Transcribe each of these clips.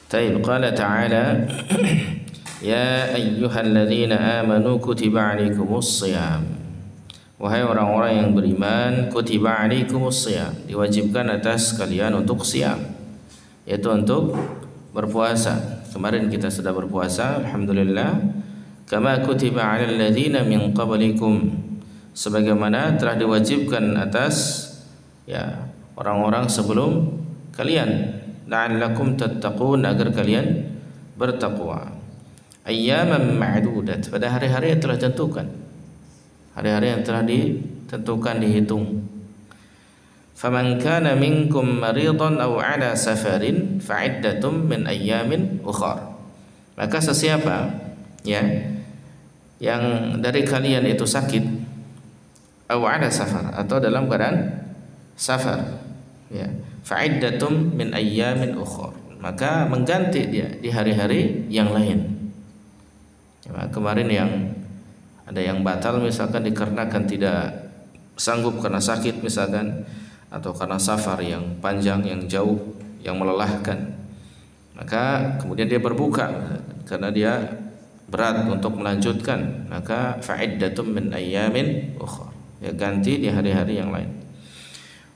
Taib qala ta'ala ya ayyuhalladzina amanu kutiba alaikumus shiyam. Wahai orang-orang yang beriman, kutiba alaikumus shiyam, diwajibkan atas kalian untuk siyam, yaitu untuk berpuasa. Kemarin kita sudah berpuasa, alhamdulillah. Kama kutiba alal ladzina min qablikum, sebagaimana telah diwajibkan atas ya orang-orang sebelum kalian, la'allakum tattaqun, agar kalian bertakwa. Ayyaman ma'dudat, pada hari-hari yang telah ditentukan, hari-hari yang telah ditentukan, dihitung. Faman kana minkum maridan aw ala safarin fa'iddatum min ayyamin ukhar. Maka sesiapa ya yang dari kalian itu sakit, aw ala safar, atau dalam keadaan safar, ya, fa'iddatum min ayyamin ukhar, maka mengganti dia di hari-hari yang lain. Ya, kemarin yang ada yang batal misalkan dikarenakan tidak sanggup karena sakit misalkan, atau karena safar yang panjang, yang jauh, yang melelahkan, maka kemudian dia berbuka karena dia berat untuk melanjutkan, maka fa'iddatum min ayyamin ukhar, ya, ganti di hari-hari yang lain.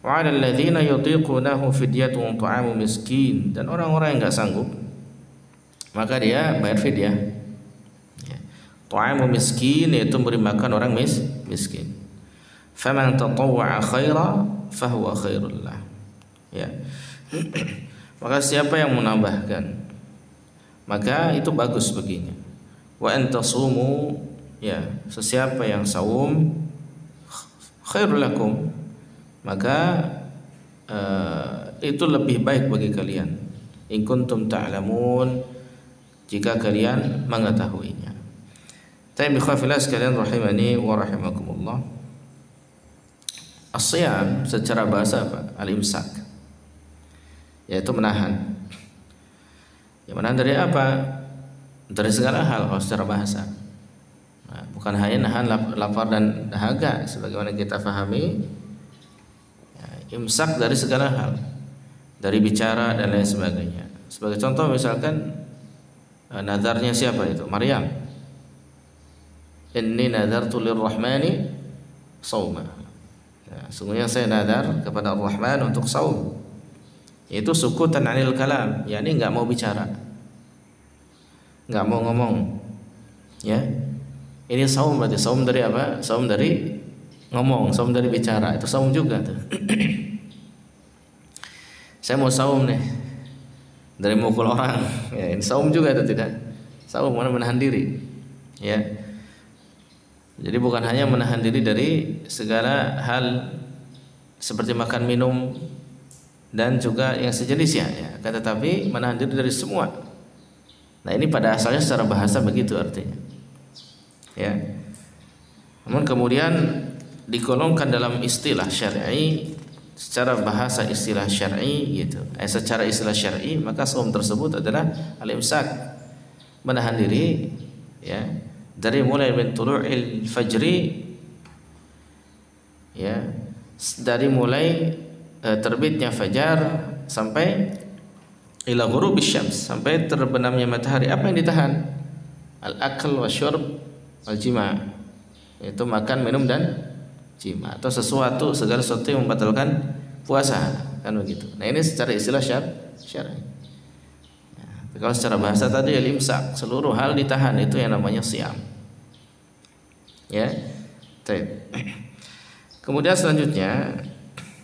Wa 'alal ladzina yutiqunahu fidyatun ta'amu miskin, dan orang-orang yang enggak sanggup maka dia bayar fidyah. Ya. Ta'amu miskin yaitu memberi makan orang miskin. Faman tatawwa'a khaira fahuwa khairul lah. Ya. Maka siapa yang menambahkan, maka itu bagus baginya. Wa antasumu, ya, sesiapa yang saum, khairul lakum, maka itu lebih baik bagi kalian. In kuntum ta'lamun, jika kalian mengetahuinya. Tapi khafillah sekalian rahimani wa rahimakumullah, as-siyam secara bahasa apa? Al-imsak, yaitu menahan. Ya, menahan dari apa? Dari segala hal kalau secara bahasa. Nah, bukan hanya nahan lapar dan dahaga sebagaimana kita fahami. Imsak dari segala hal, dari bicara dan lain sebagainya. Sebagai contoh misalkan nadarnya siapa itu? Maryam. Inni nadartu lirrahmani shauma. Ya, sungguhnya saya nadar kepada Ar-Rahman untuk saum. Itu sukutan 'anil kalam, yakni enggak mau bicara, enggak mau ngomong. Ya. Ini saum, berarti saum dari apa? Saum dari ngomong, saum dari bicara, itu saum juga tuh. Saya mau saum nih dari mukul orang, ya, ini saum juga atau tidak? Saum mana menahan diri, ya. Jadi bukan hanya menahan diri dari segala hal seperti makan minum dan juga yang sejenisnya, ya, tetapi menahan diri dari semua. Nah, ini pada asalnya secara bahasa begitu artinya, ya. Namun kemudian digolongkan dalam istilah syar'i, secara bahasa istilah syar'i gitu. Secara istilah syar'i, maka saum tersebut adalah al-imsak, menahan diri, ya, dari mulai min tulu'il fajri, ya, dari mulai terbitnya fajar sampai ila ghurubis syams, sampai terbenamnya matahari. Apa yang ditahan? Al-akl wasyurb wal jima', yaitu makan, minum dan jima, atau segala sesuatu yang membatalkan puasa, kan begitu. Nah, ini secara istilah syar'i. Nah, kalau secara bahasa tadi al-imsak, seluruh hal ditahan, itu yang namanya siyam. Ya. Baik. Kemudian selanjutnya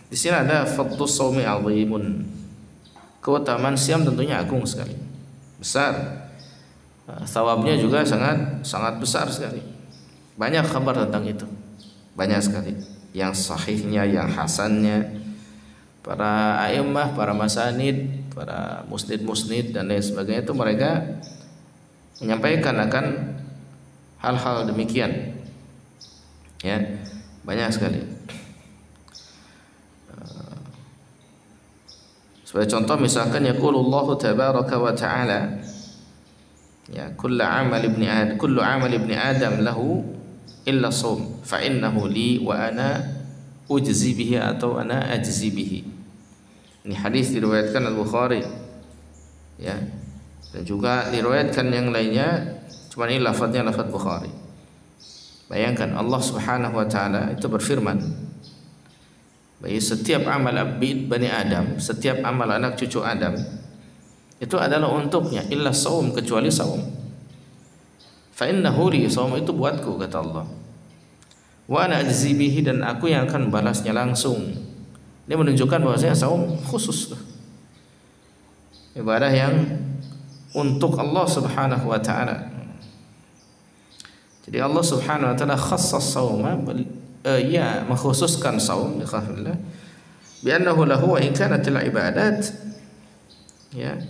di sini ada fadlus shaumi 'azimun. Keutamaan siyam tentunya agung sekali, besar. Thawabnya juga sangat besar sekali. Banyak kabar tentang itu. Banyak sekali yang sahihnya, yang hasannya. Para a'immah, para masanid, para musnid dan lain sebagainya itu mereka menyampaikan akan hal-hal demikian. Ya, banyak sekali. Sebagai contoh misalkan yaqulullahu tabaraka wa ta'ala, ya, kullu amal ibni adam lahu illa shaum fa innahu li wa ana ujzi bihi atau ana ajzi bihi. Ini hadis diriwayatkan Al-Bukhari, ya, Dan juga diriwayatkan yang lainnya, cuma ini lafadznya lafadz Bukhari. Bayangkan Allah Subhanahu wa taala itu berfirman, bagi setiap amal abid Bani Adam, setiap amal anak cucu Adam itu adalah untuknya, illa saum, kecuali saum. Fa innahu li, saum itu buatku, kata Allah. Wa ana ajzi bihi, dan aku yang akan balasnya langsung. Ini menunjukkan bahwasanya saum khusus, ibadah yang untuk Allah Subhanahu wa taala. Jadi Allah Subhanahu wa taala khassas sauma, ya mengkhususkan saum ikhwanillah, bi annahu lahu wa in kanat al ibadat ya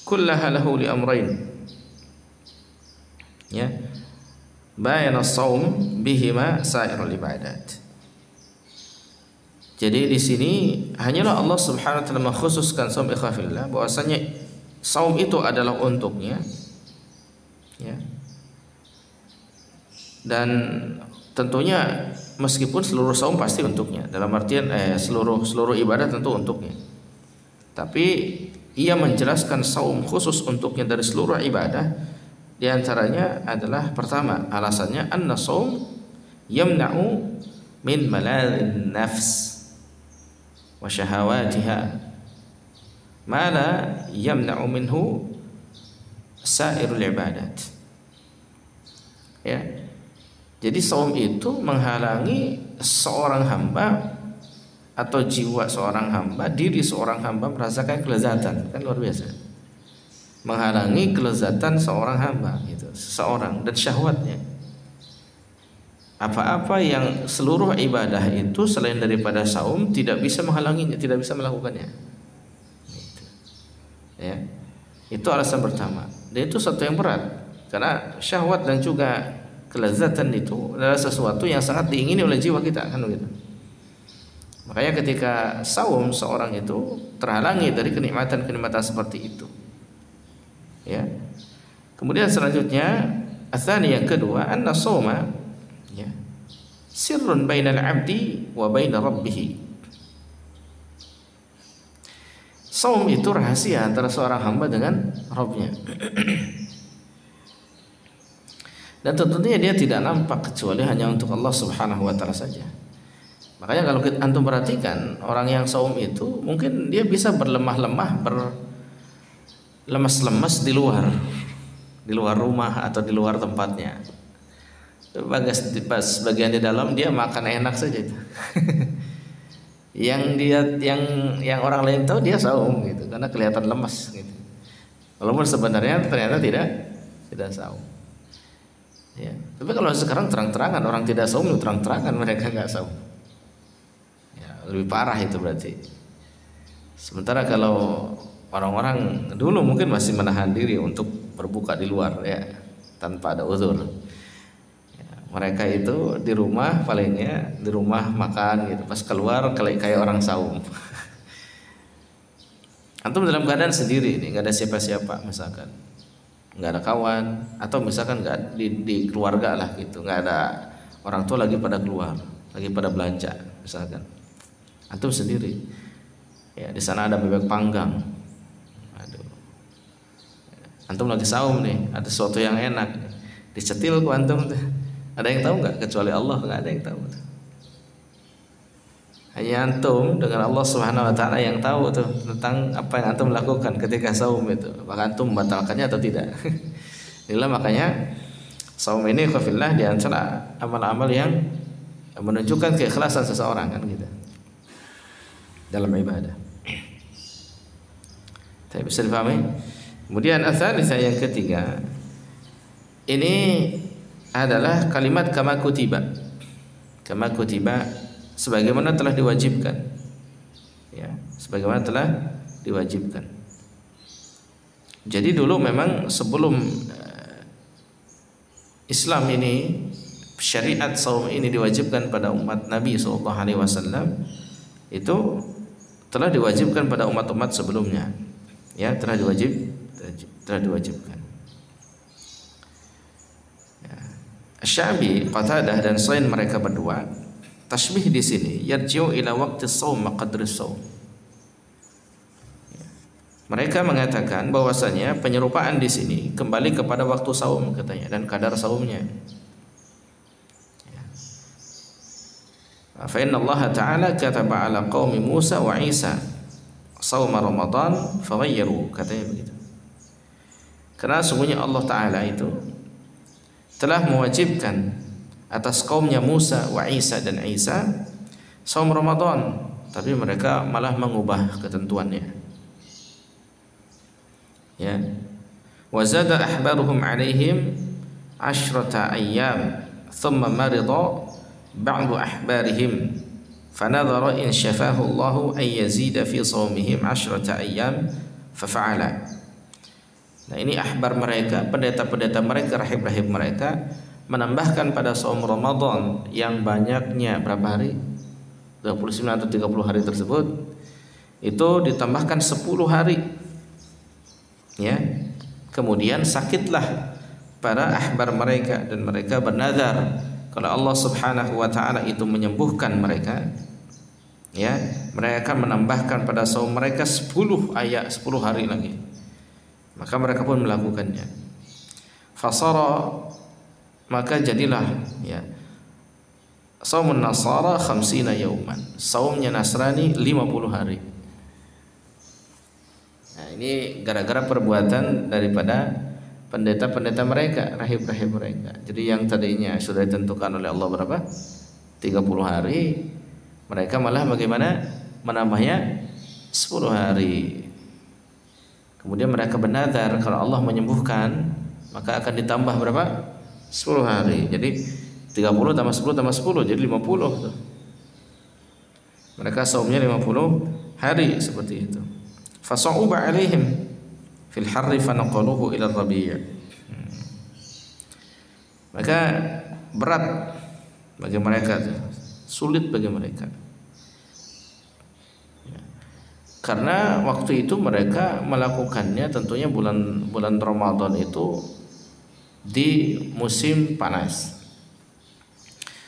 kullaha lahu li amrayn. Ya, bayana as-saum bihima sa'irul ibadat. Jadi di sini hanyalah Allah Subhanahu wa taala mengkhususkan saum ikhwanillah, bahwasanya saum itu adalah untuknya, ya. Dan tentunya meskipun seluruh saum pasti untuknya, dalam artian seluruh ibadah tentu untuknya. Tapi ia menjelaskan saum khusus untuknya dari seluruh ibadah. Di antaranya adalah pertama, alasannya anna saum yamna'u min maladhin nafs wa syahawatiha ma la yamna'u minhu sa'irul ibadat. Ya. Jadi saum itu menghalangi seorang hamba atau jiwa seorang hamba, diri seorang hamba merasakan kelezatan, kan luar biasa. Menghalangi kelezatan seorang hamba itu, seseorang, dan syahwatnya. Apa-apa yang seluruh ibadah itu selain daripada saum tidak bisa menghalanginya, tidak bisa melakukannya. Ya, itu alasan pertama. Dan itu satu yang berat, karena syahwat dan juga kelezatan itu adalah sesuatu yang sangat diingini oleh jiwa kita, kan begitu. Makanya ketika saum seorang itu terhalangi dari kenikmatan-kenikmatan seperti itu. Ya. Kemudian selanjutnya, atsani yang kedua, anna shauma ya sirrun bainal 'abdi wa baina rabbih. Saum itu rahasia antara seorang hamba dengan Rabb-nya. Dan tentunya dia tidak nampak kecuali hanya untuk Allah Subhanahu wa taala saja. Makanya kalau antum perhatikan orang yang saum itu mungkin dia bisa berlemah-lemah, berlemas-lemas di luar rumah atau di luar tempatnya. Pas bagian di dalam dia makan enak saja itu. yang orang lain tahu dia saum gitu, karena kelihatan lemas gitu. Walaupun sebenarnya ternyata tidak saum. Ya. Tapi kalau sekarang terang-terangan orang tidak saum, terang-terangan mereka nggak saum. Ya, lebih parah itu berarti. Sementara kalau orang-orang dulu mungkin masih menahan diri untuk berbuka di luar ya tanpa ada uzur. Mereka itu di rumah, palingnya di rumah makan gitu, pas keluar kayak orang saum. Antum dalam keadaan sendiri nih, nggak ada siapa-siapa misalkan, nggak ada kawan, atau misalkan nggak di keluarga lah gitu, nggak ada orang tua lagi pada keluar, lagi pada belanja misalkan. Antum sendiri, ya di sana ada bebek panggang. Aduh, antum lagi saum nih, ada sesuatu yang enak, dicetil ku antum tuh. Ada yang tahu nggak kecuali Allah? Nggak ada yang tahu. Hanya antum dengan Allah Subhanahu wa taala yang tahu tuh tentang apa yang antum lakukan ketika saum itu. Apakah antum membatalkannya atau tidak? Inilah makanya saum ini khafillah di antara amal-amal yang menunjukkan keikhlasan seseorang kan gitu dalam ibadah. Tapi bisa dipahami? Kemudian ats-tsalitsah yang ketiga, ini adalah kalimat kama kutiba sebagaimana telah diwajibkan, ya, sebagaimana telah diwajibkan. Jadi dulu memang sebelum Islam ini, syariat saum ini diwajibkan pada umat Nabi SAW, itu telah diwajibkan pada umat-umat sebelumnya, ya, telah diwajibkan. Syabi, Qatadah dan selain mereka berdua, tashbih di sini yarji'u ila waqti shaum qadri shaum. Mereka mengatakan bahwasanya penyerupaan di sini kembali kepada waktu saum katanya dan kadar saumnya. Fa inna Allah Ta'ala kataba ala qaumi Musa wa Isa saum Ramadan faghayyaru, katanya begitu. Karena sungguhnya Allah Ta'ala itu telah mewajibkan atas kaumnya Musa wa Isa dan Isa saum Ramadan, tapi mereka malah mengubah ketentuannya. Ya, wa zada ahbaruhum alaihim 10 ayyam thumma marida ba'du ahbarihim fanadhara in syafahu Allah ay yazida fi shaumihim 10 ayyam fafa'ala. Nah, ini ahbar mereka, pendeta-pendeta mereka, rahib-rahib mereka menambahkan pada saum Ramadan yang banyaknya berapa hari? 29 atau 30 hari tersebut itu ditambahkan 10 hari. Ya, kemudian sakitlah para ahbar mereka dan mereka bernazar kalau Allah Subhanahu wa taala itu menyembuhkan mereka, ya, mereka akan menambahkan pada saum mereka 10 hari lagi. Maka mereka pun melakukannya. Fasara, maka jadilah, ya, saumun nasara 50 yauman, saumnya Nasrani 50 hari. Nah, ini gara-gara perbuatan daripada pendeta-pendeta mereka, rahib-rahib mereka. Jadi yang tadinya sudah ditentukan oleh Allah berapa? 30 hari, mereka malah bagaimana? Menambahnya 10 hari. Kemudian mereka bernazar kalau Allah menyembuhkan, maka akan ditambah berapa? 10 hari. Jadi 30 tambah 10 tambah 10 jadi 50 tuh. Mereka saumnya 50 hari seperti itu. Fasa'uba alaihim fil harri fanaqaluhu ila rabi'. Maka berat bagi mereka, sulit bagi mereka. Karena waktu itu mereka melakukannya tentunya bulan Ramadan itu di musim panas,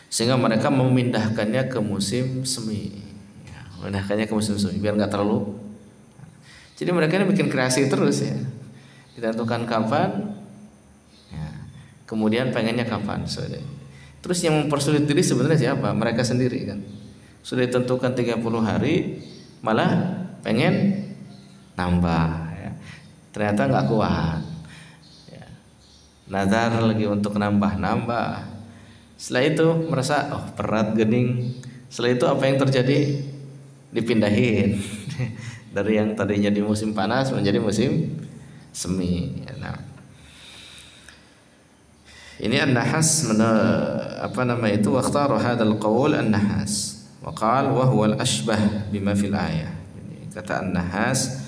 sehingga mereka memindahkannya ke musim semi, ya, memindahkannya ke musim semi biar nggak terlalu. Jadi mereka ini bikin kreasi terus, ya, ditentukan kapan, ya, kemudian pengennya kapan. Terus yang mempersulit diri sebenarnya siapa? Mereka sendiri kan. Sudah ditentukan 30 hari, malah pengen nambah, ya. Ternyata nggak kuat, ya. Nazar lagi untuk nambah. Setelah itu merasa berat gening. Setelah itu apa yang terjadi? Dipindahin dari yang tadinya di musim panas menjadi musim semi. Nah, ini An-Nahas waqtara hadzal qaul An-Nahas wa qala wa huwa al-ashbah bima fil ayah. Kata An-Nahas,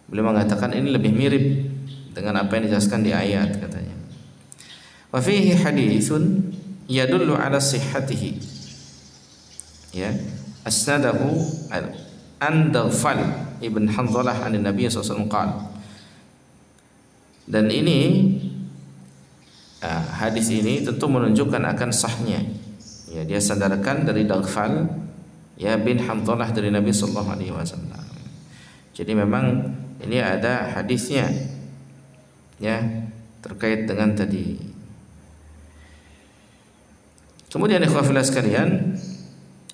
beliau mengatakan ini lebih mirip dengan apa yang dijelaskan di ayat, katanya. Wa fihi haditsun yadullu ala sihhatihi, ya, asnadahu an Daghfal ibn Hanzalah an Nabi sallallahu alaihi wasallam. Dan ini hadis ini tentu menunjukkan akan sahnya, ya, dia sandarkan dari Daghfal, ya, bin Hanzalah dari Nabi sallallahu alaihi wasallam. Jadi memang ini ada hadisnya, ya, terkait dengan tadi. Kemudian ikhwah fillah sekalian,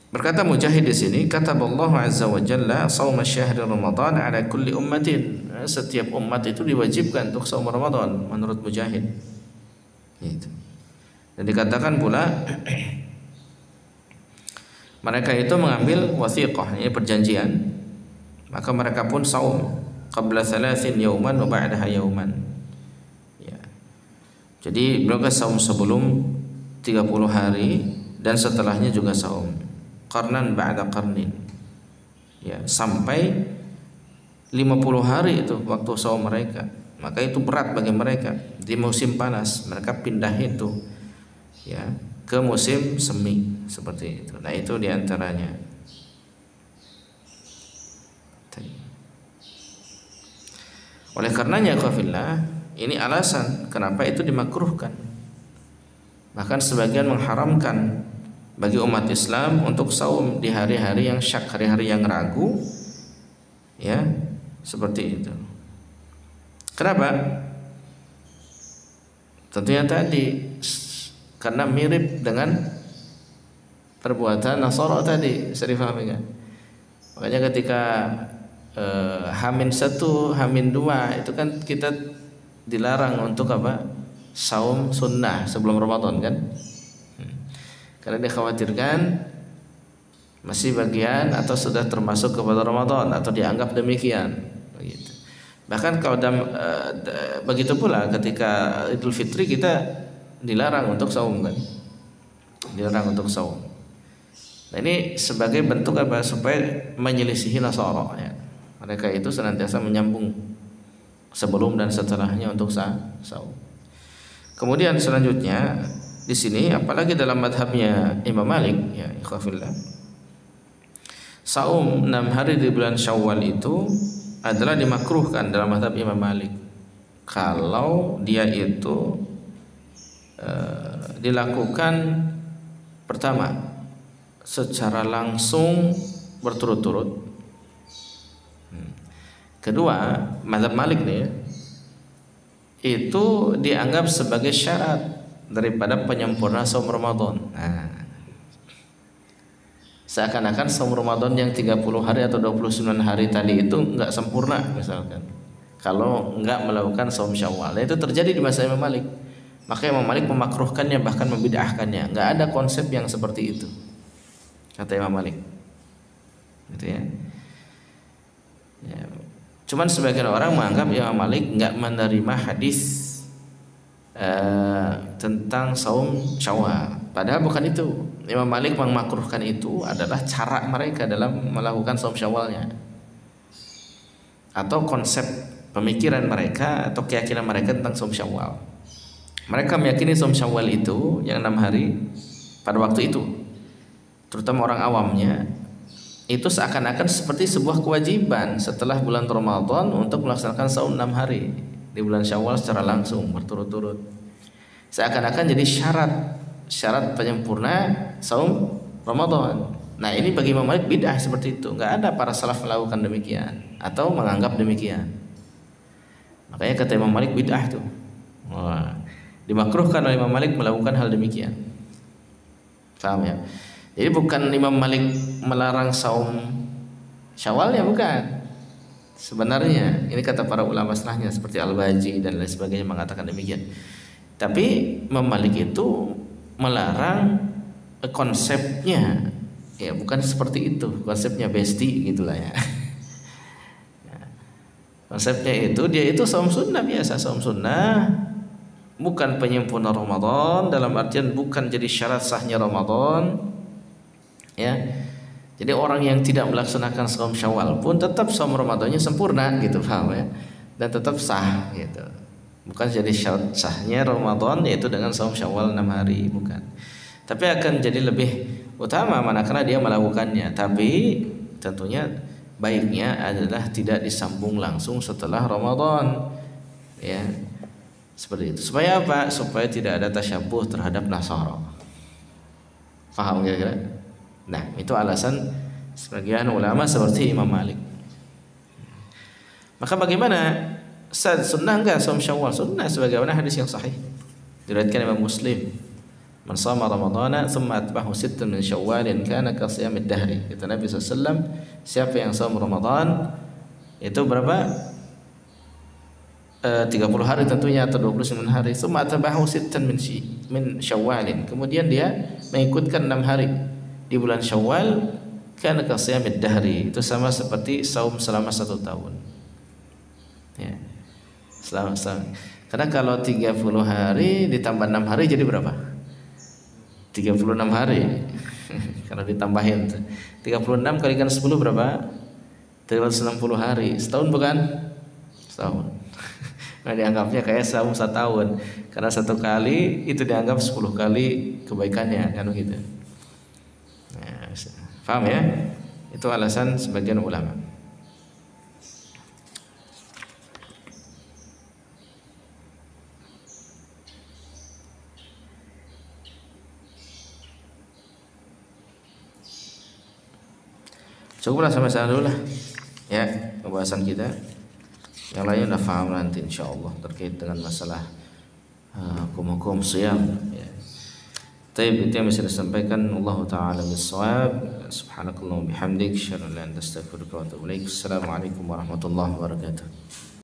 berkata Mujahid di sini, kataballahu azza wa jalla shaum syahr Ramadan ala kulli ummatin. Setiap umat itu diwajibkan untuk saum Ramadan menurut Mujahid. Gitu. Dan dikatakan pula mereka itu mengambil wathiqah, ini perjanjian, maka mereka pun saum qabla 3 yauman wa ba'daha yauman, ya. Jadi mereka saum sebelum 30 hari dan setelahnya juga saum, qarnan ba'da qarnin, ya, sampai 50 hari itu waktu saum mereka. Maka itu berat bagi mereka di musim panas, mereka pindah itu, ya, ke musim semi seperti itu. Nah, itu diantaranya. Oleh karenanya khafillah, ini alasan kenapa itu dimakruhkan. Bahkan sebagian mengharamkan bagi umat Islam untuk saum di hari-hari yang syak, hari-hari yang ragu, ya, Seperti itu. Kenapa? Tentunya tadi karena mirip dengan perbuatan Nasara tadi, bisa difahami kan? Makanya ketika H-1, H-2 itu kan kita dilarang untuk apa? Saum sunnah sebelum Ramadan kan? Karena dikhawatirkan masih bagian atau sudah termasuk kepada Ramadan atau dianggap demikian. Begitu. Bahkan kalau begitu pula ketika Idul Fitri kita dilarang untuk saum kan? Dilarang untuk saum. Nah, ini sebagai bentuk apa? Supaya menyelisihi Nasara ya. Mereka itu senantiasa menyambung sebelum dan setelahnya untuk saum. Kemudian selanjutnya di sini apalagi dalam madhabnya Imam Malik ya, ikhwafillah. Saum 6 hari di bulan Syawal itu adalah dimakruhkan dalam madhab Imam Malik kalau dia itu dilakukan pertama secara langsung berturut-turut. Kedua, mazhab Malik nih itu dianggap sebagai syarat daripada penyempurna saum Ramadan. Nah, seakan-akan saum Ramadan yang 30 hari atau 29 hari tadi itu enggak sempurna misalkan. Kalau enggak melakukan saum Syawal. Nah, itu terjadi di masa Imam Malik. Maka Imam Malik memakruhkannya bahkan membid'ahkannya. Enggak ada konsep yang seperti itu. Kata Imam Malik. Gitu ya. Ya. Cuman sebagian orang menganggap Imam Malik enggak menerima hadis tentang saum Syawal. Padahal bukan itu. Imam Malik memakruhkan itu adalah cara mereka dalam melakukan saum Syawalnya. Atau konsep pemikiran mereka atau keyakinan mereka tentang saum Syawal. Mereka meyakini saum Syawal itu yang 6 hari pada waktu itu, terutama orang awamnya, itu seakan-akan seperti sebuah kewajiban setelah bulan Ramadan untuk melaksanakan saum 6 hari di bulan Syawal secara langsung berturut-turut. Seakan-akan jadi syarat penyempurna saum Ramadan. Nah, ini bagi Imam Malik bid'ah seperti itu. Enggak ada para salaf melakukan demikian atau menganggap demikian. Makanya kata Imam Malik bid'ah itu. Wah, dimakruhkan oleh Imam Malik melakukan hal demikian. Paham ya? Jadi bukan Imam Malik melarang saum Syawal ya, bukan. Sebenarnya ini kata para ulama setelahnya seperti Al-Baji dan lain sebagainya mengatakan demikian. Tapi Imam Malik itu melarang konsepnya, ya bukan seperti itu. Konsepnya besti gitulah ya. Konsepnya itu dia itu saum sunnah biasa, saum sunnah bukan penyempurna Ramadan, dalam artian bukan jadi syarat sahnya Ramadan. Ya, jadi orang yang tidak melaksanakan saum Syawal pun tetap saum Ramadannya sempurna gitu, paham ya? Dan tetap sah gitu. Bukan jadi syarat sahnya Ramadan yaitu dengan saum Syawal 6 hari, bukan. Tapi akan jadi lebih utama manakala dia melakukannya. Tapi tentunya baiknya adalah tidak disambung langsung setelah Ramadan. Ya. Seperti itu. Supaya apa? Supaya tidak ada tasyabuh terhadap Nasara. Paham kira-kira? Nah, itu alasan sebagian ulama seperti Imam Malik. Maka bagaimana? Sunnah enggak saum Syawal? Sunnah sebagaimana hadis yang sahih diriwayatkan Imam Muslim. Man shama Ramadhana thumma atba'ahu sittan min Syawalin kana ka shiyamid dahri. Kata Nabi SAW, siapa yang saum Ramadan itu berapa? 30 hari tentunya atau 29 hari. Thumma atba'ahu sittan min Syawalin. Kemudian dia mengikutkan 6 hari di bulan Syawal, kana ka shiyamid dahri, itu sama seperti saum selama 1 tahun. Ya. Selama. Karena kalau 30 hari ditambah 6 hari jadi berapa? 36 hari. Kalau ditambahin 36 kalikan 10 berapa? 360 hari. Setahun bukan? Setahun. Nah, dianggapnya kayak saum 1 tahun. Karena 1 kali itu dianggap 10 kali kebaikannya, kan begitu. Nah, paham ya? Itu alasan sebagian ulama. Cukuplah sampai sana dulu lah ya pembahasan kita. Yang lain udah paham nanti insyaallah terkait dengan masalah hukum-hukum siyam ya. Tapi itu yang bisa disampaikan. Allah taala bisawab. Subhanakallahumma bihamdik, asyhadu an la ilaha illa anta, astaghfiruka wa atubu ilaik. Assalamualaikum warahmatullahi wabarakatuh.